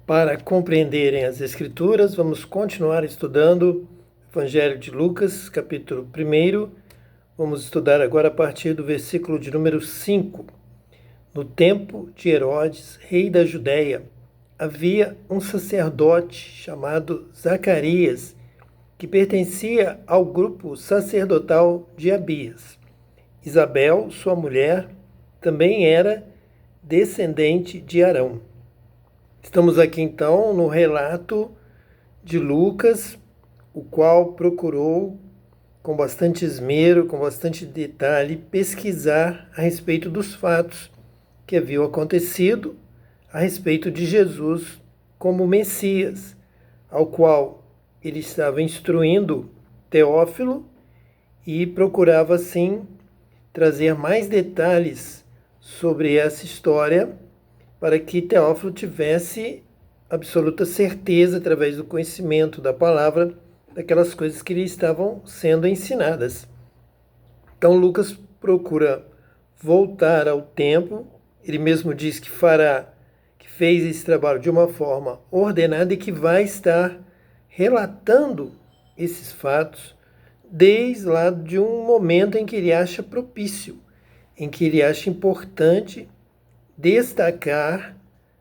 Para compreenderem as Escrituras, vamos continuar estudando o Evangelho de Lucas, capítulo 1. Vamos estudar agora a partir do versículo de número 5. No tempo de Herodes, rei da Judéia, havia um sacerdote chamado Zacarias, que pertencia ao grupo sacerdotal de Abias. Isabel, sua mulher, também era descendente de Arão. Estamos aqui então no relato de Lucas, o qual procurou com bastante esmero, com bastante detalhe, pesquisar a respeito dos fatos que haviam acontecido a respeito de Jesus como Messias, ao qual ele estava instruindo Teófilo e procurava assim trazer mais detalhes sobre essa história para que Teófilo tivesse absoluta certeza, através do conhecimento da palavra, daquelas coisas que lhe estavam sendo ensinadas. Então Lucas procura voltar ao tempo. Ele mesmo diz que fez esse trabalho de uma forma ordenada e que vai estar relatando esses fatos desde lá de um momento em que ele acha propício, em que ele acha importante destacar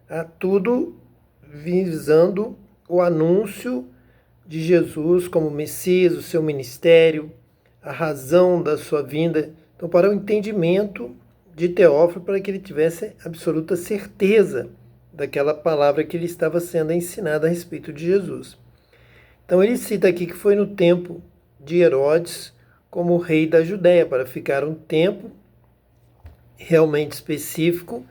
a tudo visando o anúncio de Jesus como Messias, o seu ministério, a razão da sua vinda. Então, para o entendimento de Teófilo, para que ele tivesse absoluta certeza daquela palavra que lhe estava sendo ensinada a respeito de Jesus. Então, ele cita aqui que foi no tempo de Herodes como rei da Judéia, para ficar um tempo realmente específico,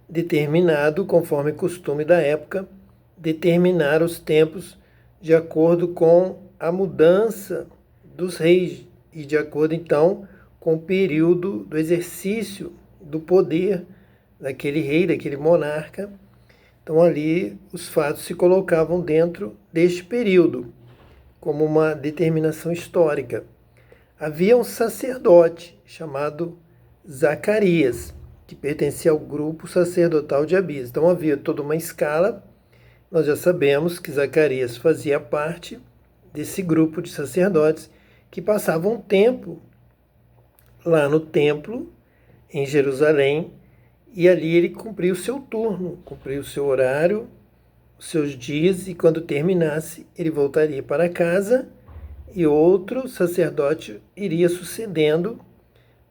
determinado, conforme costume da época, determinar os tempos de acordo com a mudança dos reis e de acordo, então, com o período do exercício do poder daquele rei, daquele monarca. Então, ali, os fatos se colocavam dentro deste período, como uma determinação histórica. Havia um sacerdote chamado Zacarias, que pertencia ao grupo sacerdotal de Abias. Então havia toda uma escala. Nós já sabemos que Zacarias fazia parte desse grupo de sacerdotes que passavam tempo lá no templo, em Jerusalém, e ali ele cumpria o seu turno, cumpria o seu horário, os seus dias, e quando terminasse, ele voltaria para casa e outro sacerdote iria sucedendo,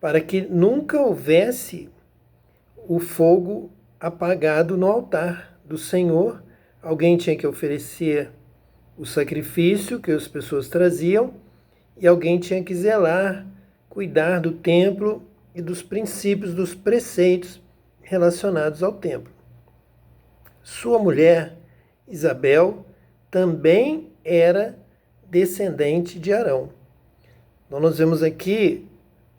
para que nunca houvesse o fogo apagado no altar do Senhor. Alguém tinha que oferecer o sacrifício que as pessoas traziam e alguém tinha que zelar, cuidar do templo e dos princípios, dos preceitos relacionados ao templo. Sua mulher, Isabel, também era descendente de Arão. Então nós vemos aqui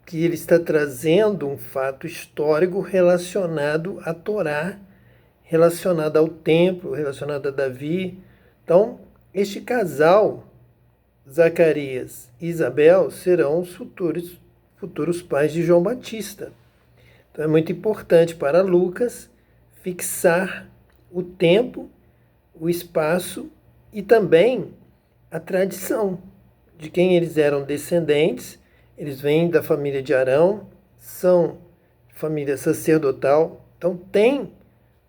que ele está trazendo um fato histórico relacionado à Torá, relacionado ao templo, relacionado a Davi. Então, este casal, Zacarias e Isabel, serão os futuros pais de João Batista. Então, é muito importante para Lucas fixar o tempo, o espaço e também a tradição de quem eles eram descendentes. Eles vêm da família de Arão, são família sacerdotal, então tem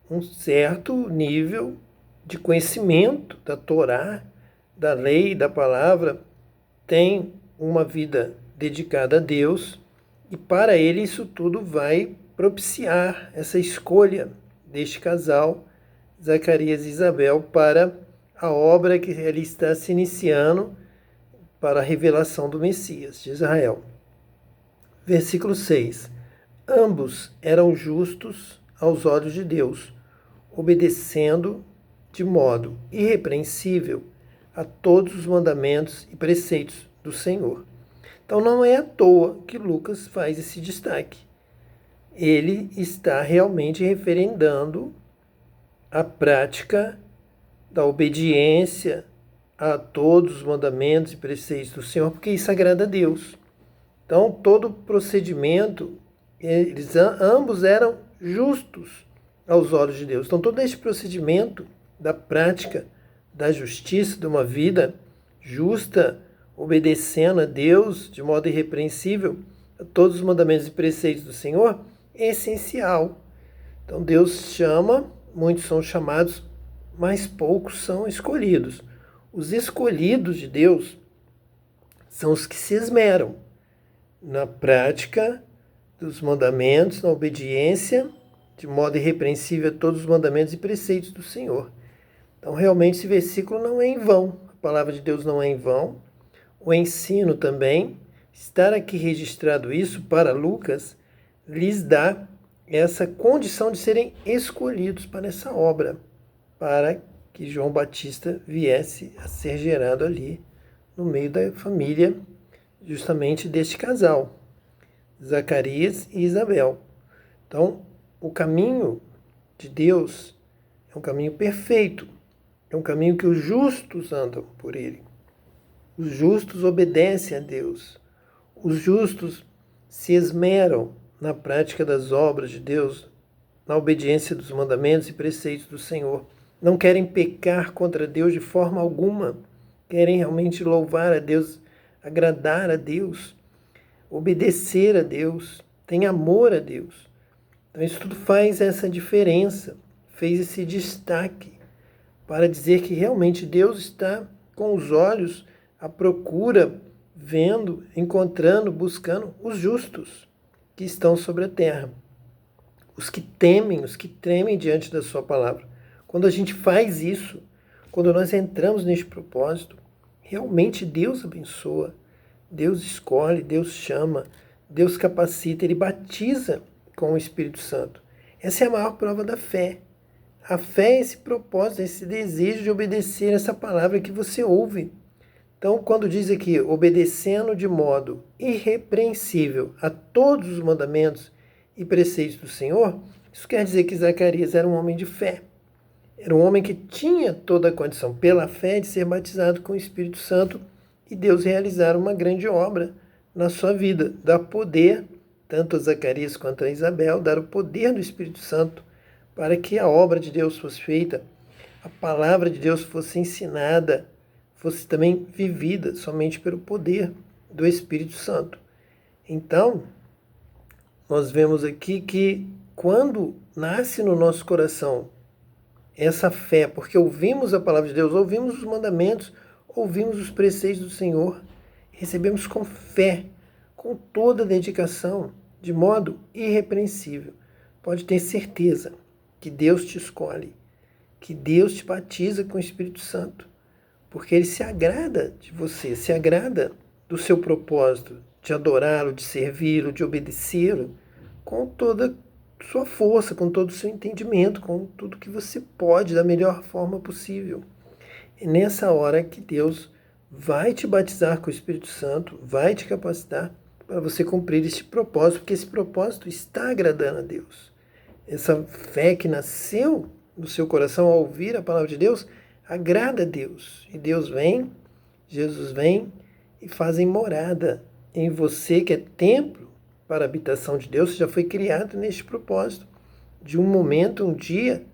um certo nível de conhecimento da Torá, da lei, da palavra, tem uma vida dedicada a Deus, e para ele isso tudo vai propiciar essa escolha deste casal, Zacarias e Isabel, para a obra que ele está se iniciando para a revelação do Messias de Israel. Versículo 6. Ambos eram justos aos olhos de Deus, obedecendo de modo irrepreensível a todos os mandamentos e preceitos do Senhor. Então não é à toa que Lucas faz esse destaque. Ele está realmente referendando a prática da obediência a todos os mandamentos e preceitos do Senhor, porque isso agrada a Deus. Então, todo o procedimento, ambos eram justos aos olhos de Deus. Então, todo este procedimento da prática da justiça, de uma vida justa, obedecendo a Deus de modo irrepreensível a todos os mandamentos e preceitos do Senhor, é essencial. Então Deus chama, muitos são chamados, mas poucos são escolhidos. Os escolhidos de Deus são os que se esmeram na prática dos mandamentos, na obediência, de modo irrepreensível a todos os mandamentos e preceitos do Senhor. Então, realmente, esse versículo não é em vão. A palavra de Deus não é em vão. O ensino também, estar aqui registrado isso para Lucas, lhes dá essa condição de serem escolhidos para essa obra, para que João Batista viesse a ser gerado ali, no meio da família, justamente deste casal, Zacarias e Isabel. Então, o caminho de Deus é um caminho perfeito, é um caminho que os justos andam por ele. Os justos obedecem a Deus. Os justos se esmeram na prática das obras de Deus, na obediência dos mandamentos e preceitos do Senhor. Não querem pecar contra Deus de forma alguma. Querem realmente louvar a Deus, agradar a Deus, obedecer a Deus, têm amor a Deus. Então isso tudo faz essa diferença, fez esse destaque para dizer que realmente Deus está com os olhos à procura, vendo, encontrando, buscando os justos que estão sobre a terra. Os que temem, os que tremem diante da sua palavra. Quando a gente faz isso, quando nós entramos neste propósito, realmente Deus abençoa, Deus escolhe, Deus chama, Deus capacita, Ele batiza com o Espírito Santo. Essa é a maior prova da fé. A fé é esse propósito, esse desejo de obedecer essa palavra que você ouve. Então, quando diz aqui, obedecendo de modo irrepreensível a todos os mandamentos e preceitos do Senhor, isso quer dizer que Zacarias era um homem de fé. Era um homem que tinha toda a condição, pela fé, de ser batizado com o Espírito Santo e Deus realizar uma grande obra na sua vida, dar poder, tanto a Zacarias quanto a Isabel, dar o poder do Espírito Santo para que a obra de Deus fosse feita, a palavra de Deus fosse ensinada, fosse também vivida somente pelo poder do Espírito Santo. Então, nós vemos aqui que quando nasce no nosso coração essa fé, porque ouvimos a palavra de Deus, ouvimos os mandamentos, ouvimos os preceitos do Senhor, recebemos com fé, com toda a dedicação, de modo irrepreensível. Pode ter certeza que Deus te escolhe, que Deus te batiza com o Espírito Santo, porque Ele se agrada de você, se agrada do seu propósito, de adorá-lo, de servi-lo, de obedecê-lo, com toda sua força, com todo o seu entendimento, com tudo que você pode, da melhor forma possível. É nessa hora que Deus vai te batizar com o Espírito Santo, vai te capacitar para você cumprir este propósito, porque esse propósito está agradando a Deus. Essa fé que nasceu no seu coração ao ouvir a palavra de Deus, agrada a Deus. E Deus vem, Jesus vem e fazem morada em você, que é templo para a habitação de Deus. Você já foi criado neste propósito, de um momento, um dia,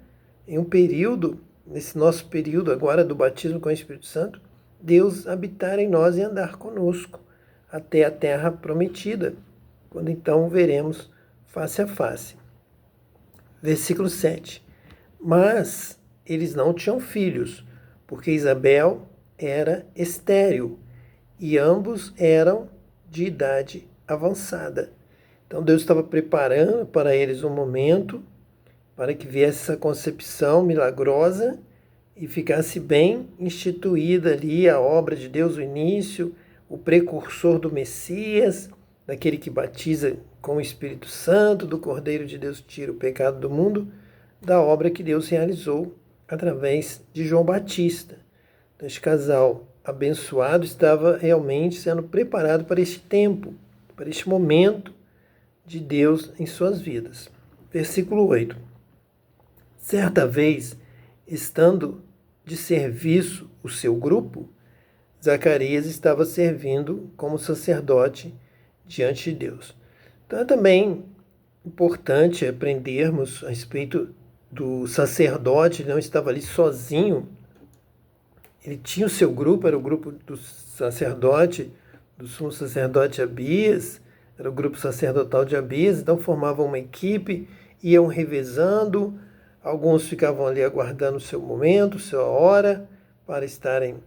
em um período, nesse nosso período agora do batismo com o Espírito Santo, Deus habitar em nós e andar conosco até a terra prometida, quando então veremos face a face. Versículo 7. Mas eles não tinham filhos, porque Isabel era estéril e ambos eram de idade avançada. Então Deus estava preparando para eles um momento para que viesse essa concepção milagrosa e ficasse bem instituída ali a obra de Deus, o início, o precursor do Messias, daquele que batiza com o Espírito Santo, do Cordeiro de Deus que tira o pecado do mundo, da obra que Deus realizou através de João Batista. Então, este casal abençoado estava realmente sendo preparado para este tempo, para este momento de Deus em suas vidas. Versículo 8. Certa vez, estando de serviço o seu grupo, Zacarias estava servindo como sacerdote diante de Deus. Então é também importante aprendermos a respeito do sacerdote, ele não estava ali sozinho, ele tinha o seu grupo, era o grupo do sacerdote, do sumo sacerdote Abias, era o grupo sacerdotal de Abias, então formavam uma equipe, iam revezando, alguns ficavam ali aguardando o seu momento, sua hora, para estarem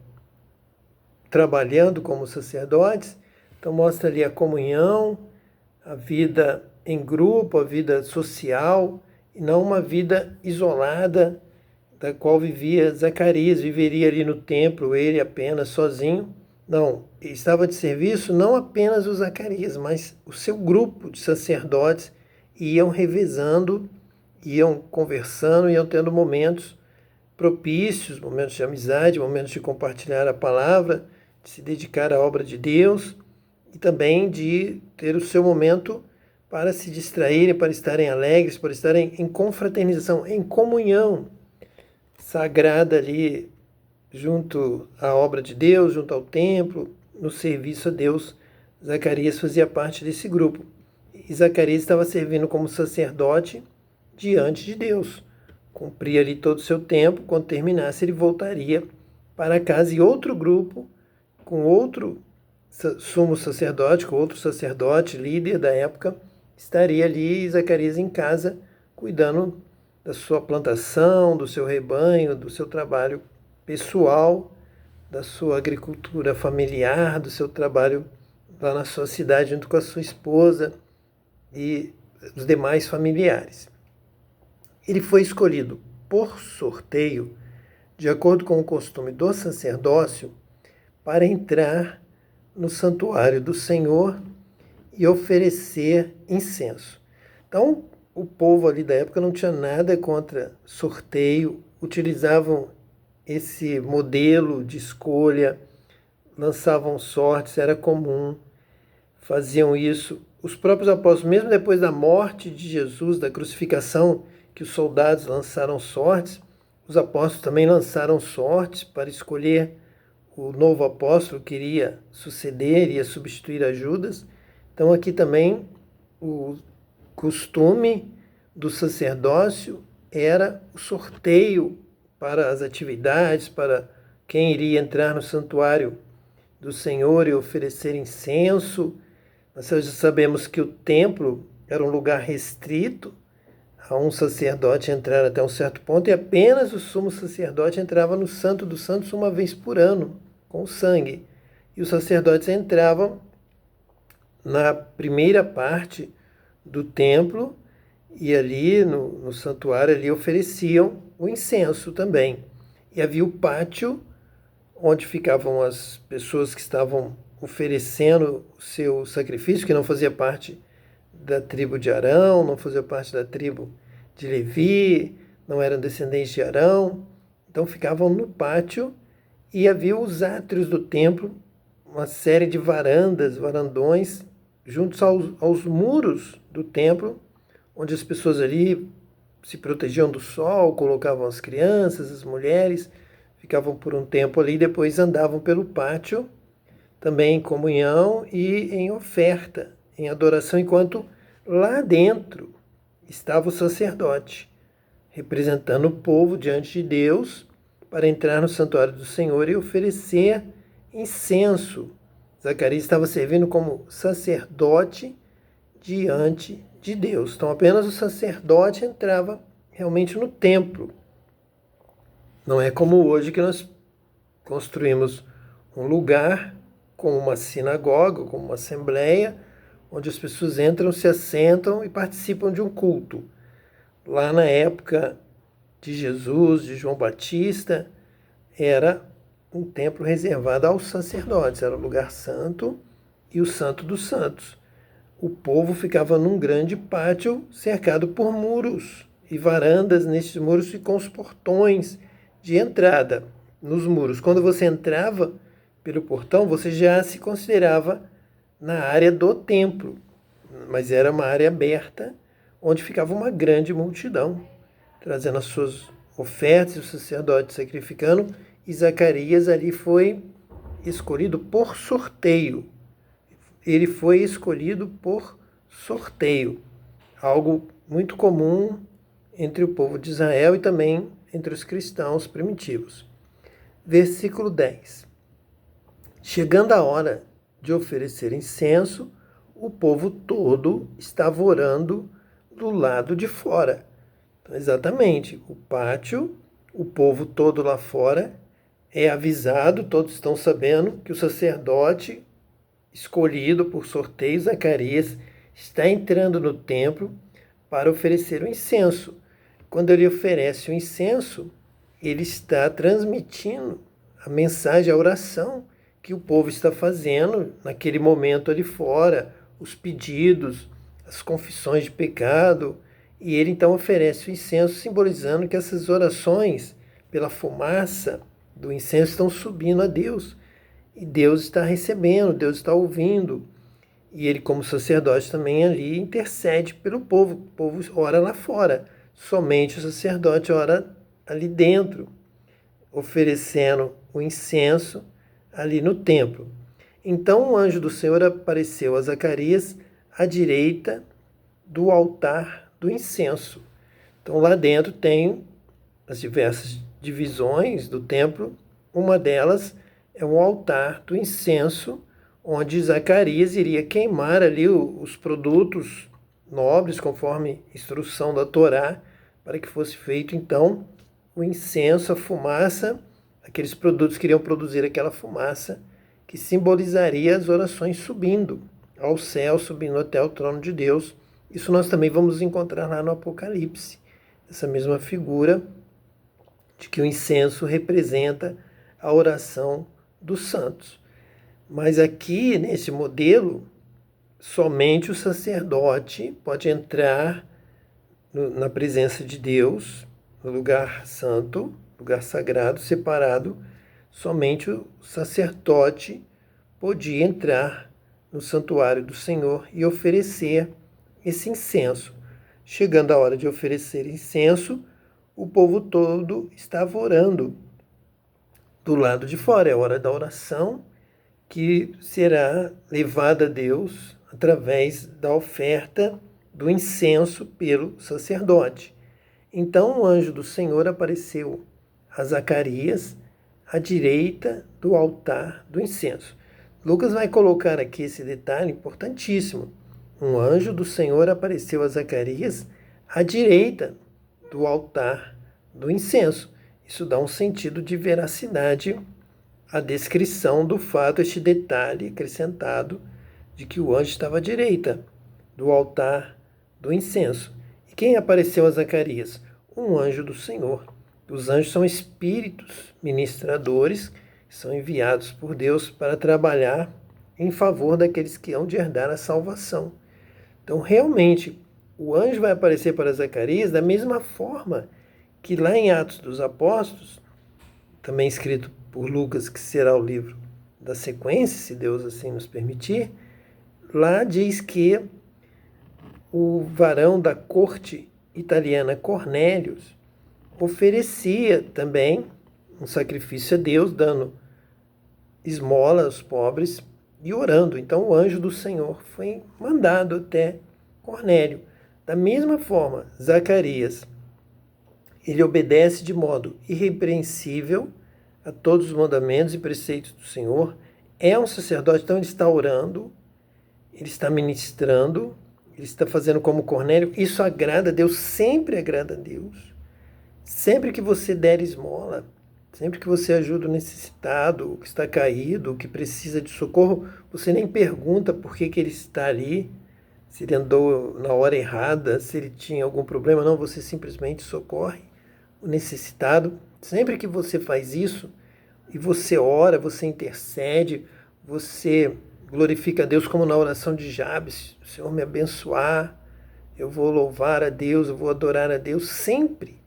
trabalhando como sacerdotes. Então mostra ali a comunhão, a vida em grupo, a vida social, e não uma vida isolada, da qual vivia Zacarias, viveria ali no templo, ele apenas sozinho. Não, estava de serviço não apenas o Zacarias, mas o seu grupo de sacerdotes iam revezando, iam conversando, iam tendo momentos propícios, momentos de amizade, momentos de compartilhar a palavra, de se dedicar à obra de Deus e também de ter o seu momento para se distraírem, para estarem alegres, para estarem em confraternização, em comunhão sagrada ali, junto à obra de Deus, junto ao templo, no serviço a Deus. Zacarias fazia parte desse grupo. E Zacarias estava servindo como sacerdote diante de Deus. Cumpria ali todo o seu tempo, quando terminasse ele voltaria para casa, e outro grupo, com outro sumo sacerdote, com outro sacerdote, líder da época, estaria ali, Zacarias em casa, cuidando da sua plantação, do seu rebanho, do seu trabalho pessoal, da sua agricultura familiar, do seu trabalho lá na sua cidade junto com a sua esposa e os demais familiares. Ele foi escolhido por sorteio, de acordo com o costume do sacerdócio, para entrar no santuário do Senhor e oferecer incenso. Então, o povo ali da época não tinha nada contra sorteio, utilizavam esse modelo de escolha, lançavam sortes, era comum, faziam isso. Os próprios apóstolos, mesmo depois da morte de Jesus, da crucificação, que os soldados lançaram sortes, os apóstolos também lançaram sortes para escolher o novo apóstolo que iria suceder, iria substituir a Judas. Então aqui também o costume do sacerdócio era o sorteio para as atividades, para quem iria entrar no santuário do Senhor e oferecer incenso. Nós já sabemos que o templo era um lugar restrito a um sacerdote entrar até um certo ponto, e apenas o sumo sacerdote entrava no Santo dos Santos uma vez por ano, com sangue. E os sacerdotes entravam na primeira parte do templo e ali no santuário ali ofereciam o incenso também. E havia o pátio onde ficavam as pessoas que estavam oferecendo o seu sacrifício, que não fazia parte da tribo de Arão, não fazia parte da tribo de Levi, não eram descendentes de Arão. Então ficavam no pátio e havia os átrios do templo, uma série de varandas, varandões, juntos aos muros do templo, onde as pessoas ali se protegiam do sol, colocavam as crianças, as mulheres, ficavam por um tempo ali, depois andavam pelo pátio, também em comunhão e em oferta, em adoração, enquanto lá dentro estava o sacerdote, representando o povo diante de Deus, para entrar no santuário do Senhor e oferecer incenso. Zacarias estava servindo como sacerdote diante de Deus. Então apenas o sacerdote entrava realmente no templo. Não é como hoje que nós construímos um lugar como uma sinagoga, como uma assembleia, onde as pessoas entram, se assentam e participam de um culto. Lá na época de Jesus, de João Batista, era um templo reservado aos sacerdotes, era o lugar santo e o santo dos santos. O povo ficava num grande pátio cercado por muros e varandas nesses muros e com os portões de entrada nos muros. Quando você entrava pelo portão, você já se considerava na área do templo, mas era uma área aberta onde ficava uma grande multidão, trazendo as suas ofertas, e o sacerdote sacrificando, e Zacarias ali foi escolhido por sorteio. Ele foi escolhido por sorteio, algo muito comum entre o povo de Israel e também entre os cristãos primitivos. Versículo 10. Chegando a hora de oferecer incenso, o povo todo estava orando do lado de fora. Então, exatamente, o pátio, o povo todo lá fora é avisado, todos estão sabendo que o sacerdote escolhido por sorteio, Zacarias, está entrando no templo para oferecer o incenso. Quando ele oferece o incenso, ele está transmitindo a mensagem, a oração que o povo está fazendo naquele momento ali fora, os pedidos, as confissões de pecado, e ele então oferece o incenso, simbolizando que essas orações, pela fumaça do incenso, estão subindo a Deus. E Deus está recebendo, Deus está ouvindo. E ele, como sacerdote, também ali intercede pelo povo. O povo ora lá fora. Somente o sacerdote ora ali dentro, oferecendo o incenso ali no templo. Então o anjo do Senhor apareceu a Zacarias à direita do altar do incenso. Então lá dentro tem as diversas divisões do templo. Uma delas é um altar do incenso, onde Zacarias iria queimar ali os produtos nobres, conforme instrução da Torá, para que fosse feito então o incenso, a fumaça, aqueles produtos que iriam produzir aquela fumaça, que simbolizaria as orações subindo ao céu, subindo até o trono de Deus. Isso nós também vamos encontrar lá no Apocalipse, essa mesma figura de que o incenso representa a oração dos santos. Mas aqui, nesse modelo, somente o sacerdote pode entrar na presença de Deus, no lugar santo, lugar sagrado, separado. Somente o sacerdote podia entrar no santuário do Senhor e oferecer esse incenso. Chegando a hora de oferecer incenso, o povo todo estava orando do lado de fora. É a hora da oração, que será levada a Deus através da oferta do incenso pelo sacerdote. Então o anjo do Senhor apareceu a Zacarias à direita do altar do incenso. Lucas vai colocar aqui esse detalhe importantíssimo. Um anjo do Senhor apareceu a Zacarias à direita do altar do incenso. Isso dá um sentido de veracidade à descrição do fato, este detalhe acrescentado de que o anjo estava à direita do altar do incenso. E quem apareceu a Zacarias? Um anjo do Senhor. Os anjos são espíritos ministradores que são enviados por Deus para trabalhar em favor daqueles que hão de herdar a salvação. Então, realmente, o anjo vai aparecer para Zacarias da mesma forma que lá em Atos dos Apóstolos, também escrito por Lucas, que será o livro da sequência, se Deus assim nos permitir, lá diz que o varão da corte italiana Cornélios oferecia também um sacrifício a Deus, dando esmola aos pobres e orando. Então o anjo do Senhor foi mandado até Cornélio. Da mesma forma, Zacarias, ele obedece de modo irrepreensível a todos os mandamentos e preceitos do Senhor. É um sacerdote, então ele está orando, ele está ministrando, ele está fazendo como Cornélio. Isso agrada a Deus, sempre agrada a Deus. Sempre que você der esmola, sempre que você ajuda o necessitado, o que está caído, o que precisa de socorro, você nem pergunta por que ele está ali, se ele andou na hora errada, se ele tinha algum problema. Não, você simplesmente socorre o necessitado. Sempre que você faz isso, e você ora, você intercede, você glorifica a Deus, como na oração de Jabes: o Senhor me abençoar, eu vou louvar a Deus, eu vou adorar a Deus. Sempre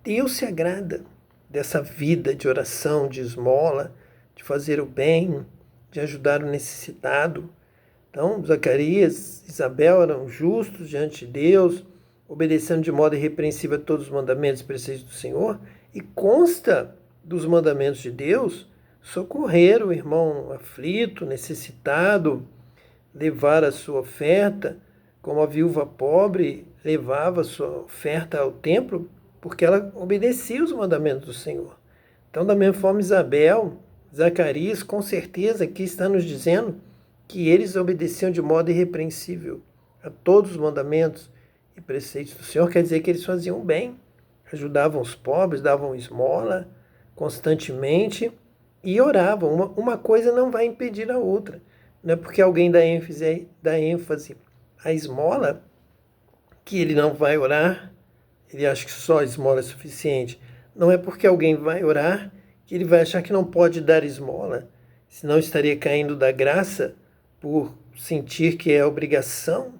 Deus se agrada dessa vida de oração, de esmola, de fazer o bem, de ajudar o necessitado. Então, Zacarias, Isabel eram justos diante de Deus, obedecendo de modo irrepreensível a todos os mandamentos e preceitos do Senhor, e consta dos mandamentos de Deus socorrer o irmão aflito, necessitado, levar a sua oferta, como a viúva pobre levava sua oferta ao templo, porque ela obedecia os mandamentos do Senhor. Então, da mesma forma, Isabel, Zacarias, com certeza aqui está nos dizendo que eles obedeciam de modo irrepreensível a todos os mandamentos e preceitos do Senhor. Quer dizer que eles faziam bem, ajudavam os pobres, davam esmola constantemente e oravam. Uma coisa não vai impedir a outra. Não é porque alguém dá ênfase à esmola que ele não vai orar, ele acha que só a esmola é suficiente. Não é porque alguém vai orar que ele vai achar que não pode dar esmola, senão estaria caindo da graça por sentir que é obrigação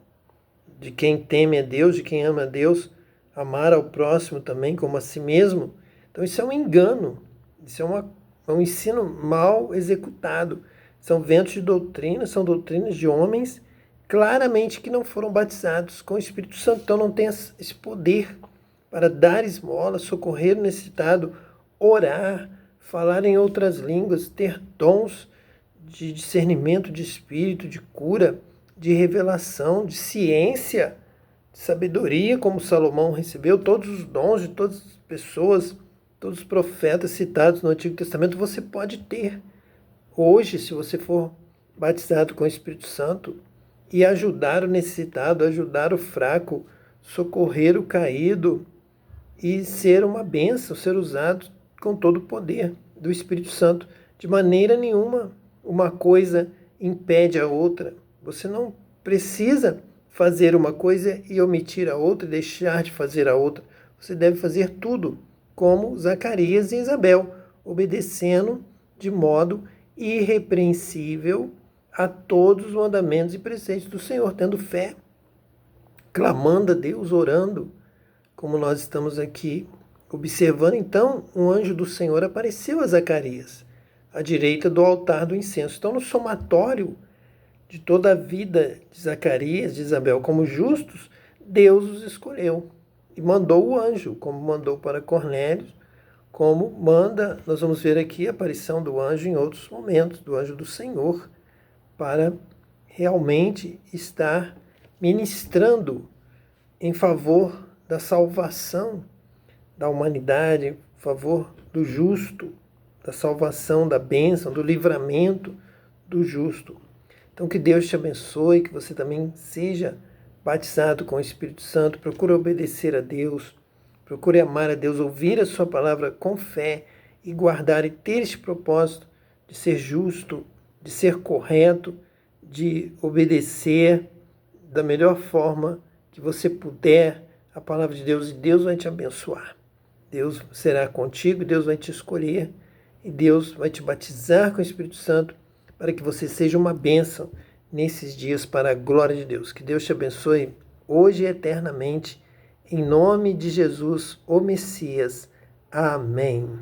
de quem teme a Deus, de quem ama a Deus, amar ao próximo também como a si mesmo. Então isso é um engano, isso é um ensino mal executado. São ventos de doutrina, são doutrinas de homens claramente que não foram batizados com o Espírito Santo, então não tem esse poder para dar esmola, socorrer o necessitado, orar, falar em outras línguas, ter dons de discernimento de espírito, de cura, de revelação, de ciência, de sabedoria, como Salomão recebeu. Todos os dons de todas as pessoas, todos os profetas citados no Antigo Testamento, você pode ter. Hoje, se você for batizado com o Espírito Santo e ajudar o necessitado, ajudar o fraco, socorrer o caído e ser uma bênção, ser usado com todo o poder do Espírito Santo. De maneira nenhuma uma coisa impede a outra. Você não precisa fazer uma coisa e omitir a outra e deixar de fazer a outra. Você deve fazer tudo como Zacarias e Isabel, obedecendo de modo irrepreensível a todos os mandamentos e preceitos do Senhor, tendo fé, clamando a Deus, orando, como nós estamos aqui observando. Então, um anjo do Senhor apareceu a Zacarias, à direita do altar do incenso. Então, no somatório de toda a vida de Zacarias, de Isabel, como justos, Deus os escolheu e mandou o anjo, como mandou para Cornélio, como manda, nós vamos ver aqui a aparição do anjo em outros momentos, do anjo do Senhor, para realmente estar ministrando em favor da salvação da humanidade, em favor do justo, da salvação, da bênção, do livramento do justo. Então que Deus te abençoe, que você também seja batizado com o Espírito Santo, procure obedecer a Deus, procure amar a Deus, ouvir a sua palavra com fé e guardar e ter este propósito de ser justo, de ser correto, de obedecer da melhor forma que você puder a palavra de Deus, e Deus vai te abençoar. Deus será contigo, Deus vai te escolher e Deus vai te batizar com o Espírito Santo para que você seja uma bênção nesses dias para a glória de Deus. Que Deus te abençoe hoje e eternamente. Em nome de Jesus, o Messias. Amém.